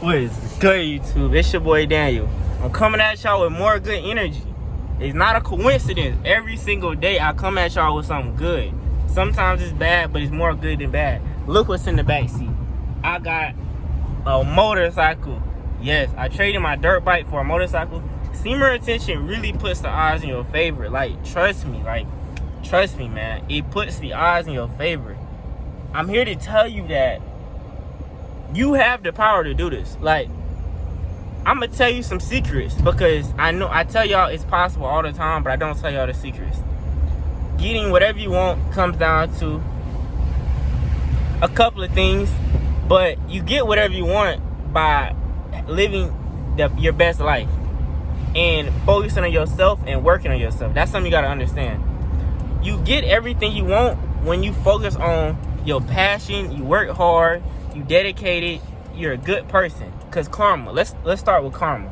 What is good, YouTube? It's your boy Daniel. I'm coming at y'all with more good energy. It's not a coincidence. Every single day I come at y'all with something good. Sometimes it's bad, but it's more good than bad. Look what's in the back seat. I got a motorcycle. Yes, I traded my dirt bike for a motorcycle. Semen retention really puts the odds in your favor. Trust me, man. It puts the odds in your favor. I'm here to tell you that you have the power to do this. I'm gonna tell you some secrets, because I tell y'all it's possible all the time, but I don't tell y'all the secrets. Getting whatever you want comes down to a couple of things, but you get whatever you want by living your best life and focusing on yourself and working on yourself. That's something you gotta understand. You get everything you want when you focus on your passion, you work hard, you dedicated, you're a good person. Cause karma, let's start with karma.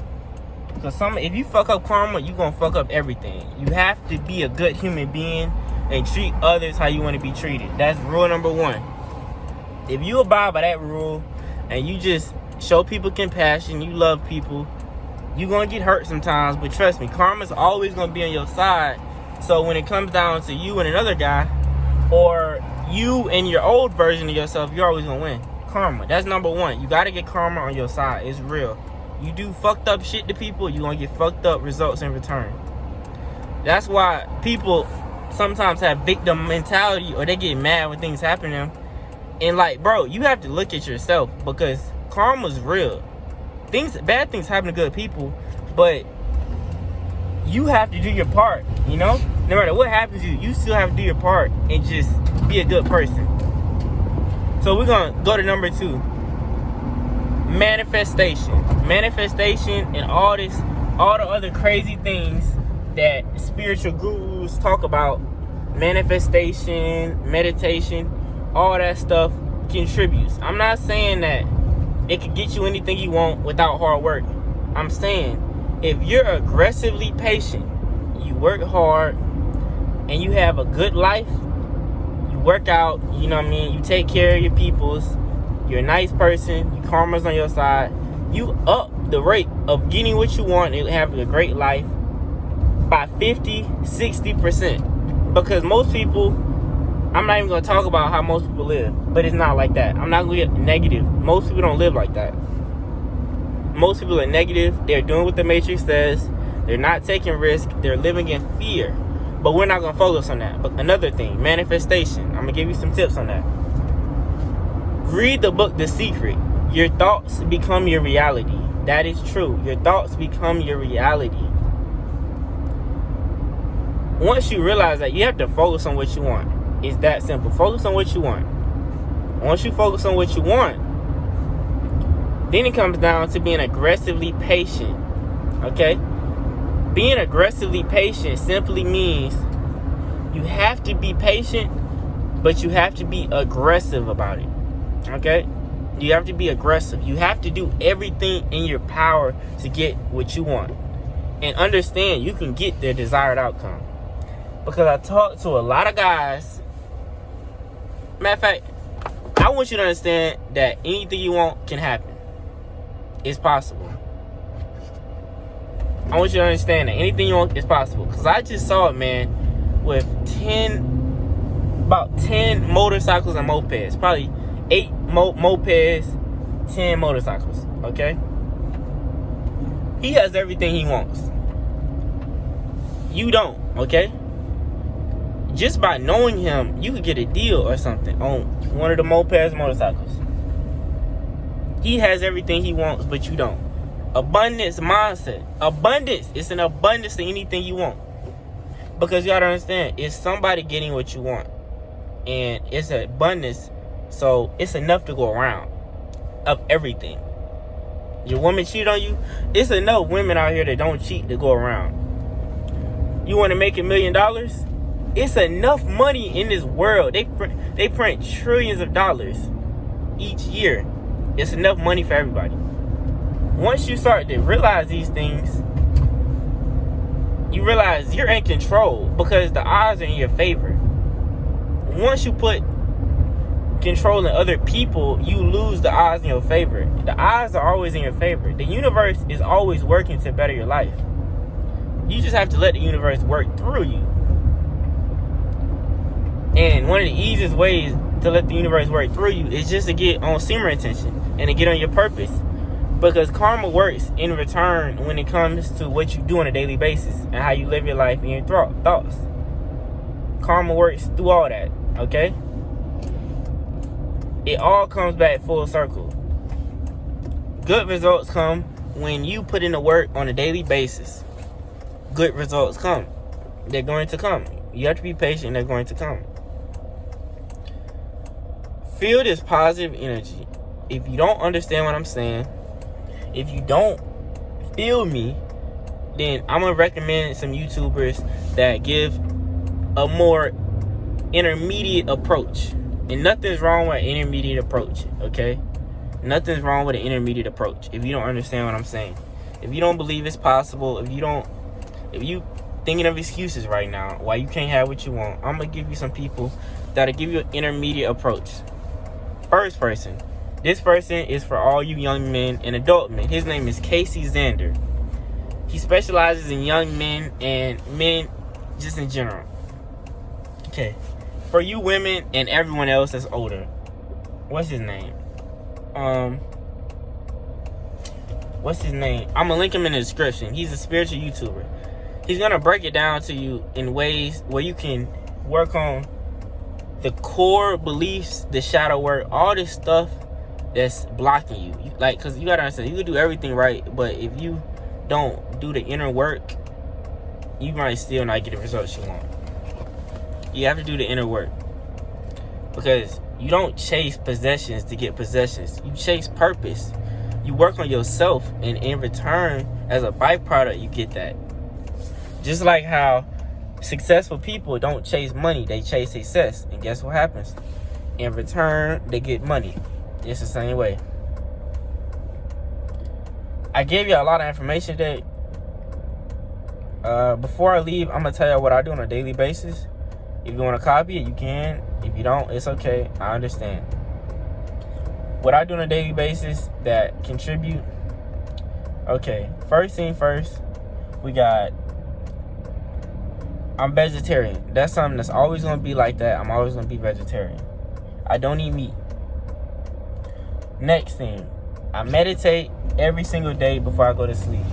Cause if you fuck up karma, you gonna fuck up everything. You have to be a good human being and treat others how you want to be treated. That's rule number one. If you abide by that rule and you just show people compassion, you love people, you're gonna get hurt sometimes, but trust me, karma's always gonna be on your side. So when it comes down to you and another guy, or you and your old version of yourself, you're always gonna win. Karma, that's number one. You gotta get karma on your side. It's real. You do fucked up shit to people, you're gonna get fucked up results in return. That's why people sometimes have victim mentality, or they get mad when things happen to them. And bro, you have to look at yourself, because karma's real. Bad things happen to good people, but you have to do your part, you know? No matter what happens to you, you still have to do your part and just be a good person. So we're gonna go to number 2. Manifestation. Manifestation and all the other crazy things that spiritual gurus talk about. Manifestation, meditation, all that stuff contributes. I'm not saying that it can get you anything you want without hard work. I'm saying if you're aggressively patient, you work hard, and you have a good life, you work out, you know what I mean, you take care of your peoples, you're a nice person, your karma's on your side, you up the rate of getting what you want and having a great life by 50-60%. Because most people, I'm not even going to talk about how most people live, but it's not like that. I'm not going to get negative. Most people don't live like that. Most people are negative. They're doing what the Matrix says. They're not taking risks. They're living in fear. But we're not going to focus on that. But another thing, manifestation. I'm going to give you some tips on that. Read the book, The Secret. Your thoughts become your reality. That is true. Your thoughts become your reality. Once you realize that, you have to focus on what you want. It's that simple. Focus on what you want. Once you focus on what you want, then it comes down to being aggressively patient. Okay? Being aggressively patient simply means you have to be patient, but you have to be aggressive about it. Okay? You have to be aggressive. You have to do everything in your power to get what you want. And understand you can get the desired outcome. Because I talk to a lot of guys. Matter of fact, I want you to understand that anything you want can happen. It's possible. I want you to understand that anything you want is possible. Because I just saw it, man, with about 10 motorcycles and mopeds. Probably 8 mopeds, 10 motorcycles. Okay? He has everything he wants. You don't, okay? Just by knowing him, you could get a deal or something on one of the mopeds, motorcycles. He has everything he wants, but you don't. Abundance mindset. Abundance. It's an abundance to anything you want. Because you gotta understand, it's somebody getting what you want. And it's an abundance, so it's enough to go around of everything. Your woman cheated on you, it's enough women out here that don't cheat to go around. You wanna make $1 million? It's enough money in this world. They print trillions of dollars each year. It's enough money for everybody. Once you start to realize these things, you realize you're in control because the odds are in your favor. Once you put controlling other people, you lose the odds in your favor. The odds are always in your favor. The universe is always working to better your life. You just have to let the universe work through you. And one of the easiest ways to let the universe work through you is just to get on Semen Retenion and to get on your purpose. Because karma works in return when it comes to what you do on a daily basis and how you live your life and your thoughts. Karma works through all that, okay? It all comes back full circle. Good results come when you put in the work on a daily basis. Good results come. They're going to come. You have to be patient. They're going to come. Feel this positive energy. If you don't understand what I'm saying, if you don't feel me, then I'm going to recommend some YouTubers that give a more intermediate approach. And nothing's wrong with an intermediate approach, okay? Nothing's wrong with an intermediate approach if you don't understand what I'm saying. If you don't believe it's possible, if you thinking of excuses right now why you can't have what you want, I'm going to give you some people that'll give you an intermediate approach. First person. This person is for all you young men and adult men. His name is Casey Zander. He specializes in young men and men just in general. Okay. For you women and everyone else that's older. What's his name? What's his name? I'm going to link him in the description. He's a spiritual YouTuber. He's going to break it down to you in ways where you can work on the core beliefs, the shadow work, all this stuff that's blocking you. Because you got to understand, you can do everything right, but if you don't do the inner work, you might still not get the results you want. You have to do the inner work. Because you don't chase possessions to get possessions. You chase purpose. You work on yourself, and in return, as a byproduct, you get that. Just like how successful people don't chase money, they chase success. And guess what happens? In return, they get money. It's the same way. I gave you a lot of information today. Before I leave, I'm going to tell you what I do on a daily basis. If you want to copy it, you can. If you don't, it's okay. I understand. What I do on a daily basis that contribute. Okay, first thing first, I'm vegetarian. That's something that's always going to be like that. I'm always going to be vegetarian. I don't eat meat. Next thing, I meditate every single day before I go to sleep.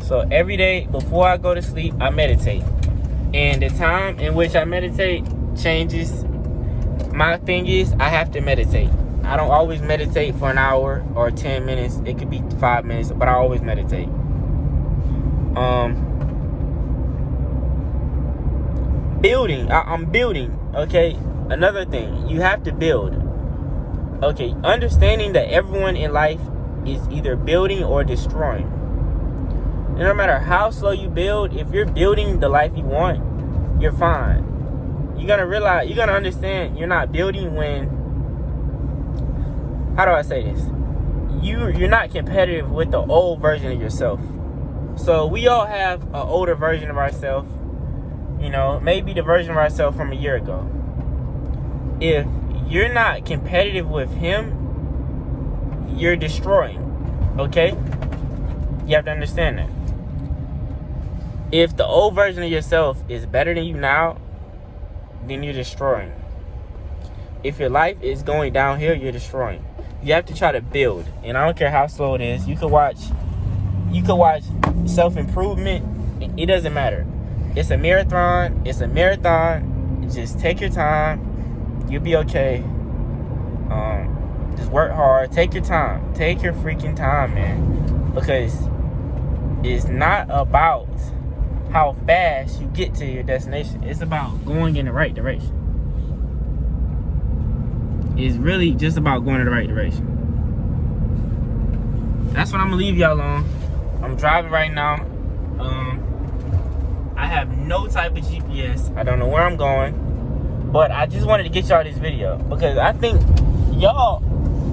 So every day before I go to sleep, I meditate. And the time in which I meditate changes. My thing is, I have to meditate. I don't always meditate for an hour or 10 minutes. It could be 5 minutes, but I always meditate. Building. I'm building, okay? Another thing, you have to build. Okay, understanding that everyone in life is either building or destroying. And no matter how slow you build, if you're building the life you want, you're fine. You're gonna understand you're not building when, how do I say this? You're not competitive with the old version of yourself. So we all have an older version of ourselves. You know, maybe the version of ourselves from a year ago. If you're not competitive with him, you're destroying. Okay? You have to understand that. If the old version of yourself is better than you now, then you're destroying. If your life is going downhill, you're destroying. You have to try to build. And I don't care how slow it is. You could watch self-improvement. It doesn't matter. It's a marathon. Just take your time. You'll be okay. Just work hard. Take your time. Take your freaking time, man. Because it's not about how fast you get to your destination. It's about going in the right direction. It's really just about going in the right direction. That's what I'm gonna leave y'all on. I'm driving right now. I have no type of GPS. I don't know where I'm going. But I just wanted to get y'all this video because I think y'all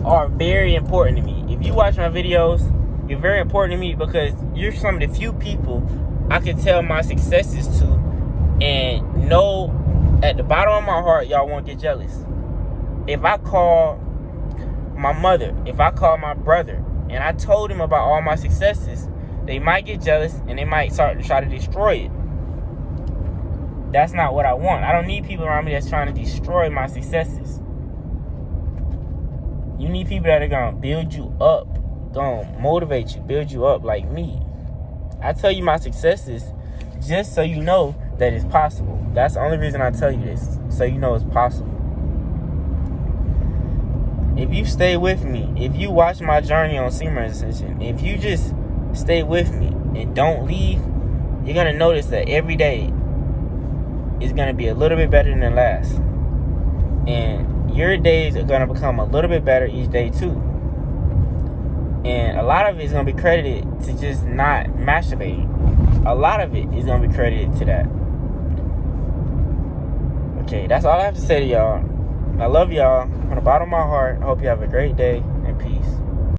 are very important to me. If you watch my videos, you're very important to me because you're some of the few people I can tell my successes to and know at the bottom of my heart y'all won't get jealous. if I call my mother, if I call my brother, and I told him about all my successes, they might get jealous and they might start to try to destroy it. That's not what I want. I don't need people around me that's trying to destroy my successes. You need people that are going to build you up, going to motivate you, build you up like me. I tell you my successes just so you know that it's possible. That's the only reason I tell you this, so you know it's possible. If you stay with me, if you watch my journey on Semen Retenion, if you just stay with me and don't leave, you're going to notice that every day is going to be a little bit better than the last. And your days are going to become a little bit better each day too. And a lot of it is going to be credited to just not masturbating. A lot of it is going to be credited to that. Okay, that's all I have to say to y'all. I love y'all from the bottom of my heart. I hope you have a great day and peace.